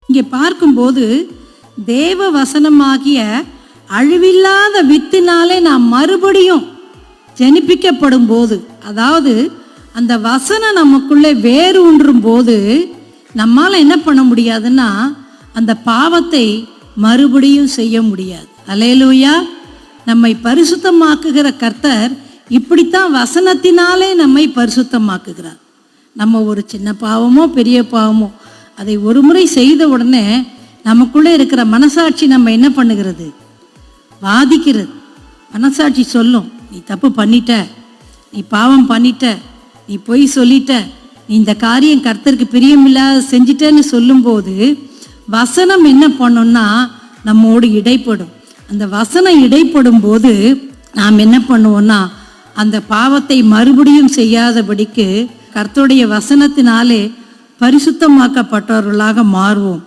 இங்கே பார்க்கும்போது தேவ வசனமாகிய அழிவில்லாத வித்தினாலே நாம் மறுபடியும் ஜெனிப்பிக்கப்படும் போது, அதாவது அந்த வசனம் நமக்குள்ளே வேறு ஊன்றும் போது நம்மால் என்ன பண்ண முடியாதுன்னா அந்த பாவத்தை மறுபடியும் செய்ய முடியாது. அல்லேலூயா. நம்மை பரிசுத்தமாக்குகிற கர்த்தர் இப்படித்தான் வசனத்தினாலே நம்மை பரிசுத்தமாக்குகிறார். நம்ம ஒரு சின்ன பாவமோ பெரிய பாவமோ அதை ஒரு முறை செய்த உடனே நமக்குள்ளே இருக்கிற மனசாட்சி நம்ம என்ன பண்ணுகிறது? வாதிக்கிறது. மனசாட்சி சொல்லும், நீ தப்பு பண்ணிட்ட, நீ பாவம் பண்ணிட்ட, நீ பொய் சொல்லிட்ட, நீ இந்த காரியம் கர்த்தருக்கு பிரியமில்லாத செஞ்சிட்டேன்னு சொல்லும்போது வசனம் என்ன பண்ணும்னா நம்மோடு இடைப்படும். அந்த வசனம் இடைப்படும் போது நாம் என்ன பண்ணுவோம்னா அந்த பாவத்தை மறுபடியும் செய்யாதபடிக்கு கர்த்தருடைய வசனத்தினாலே பரிசுத்தமாக்கப்பட்டவர்களாக மாறுவோம்.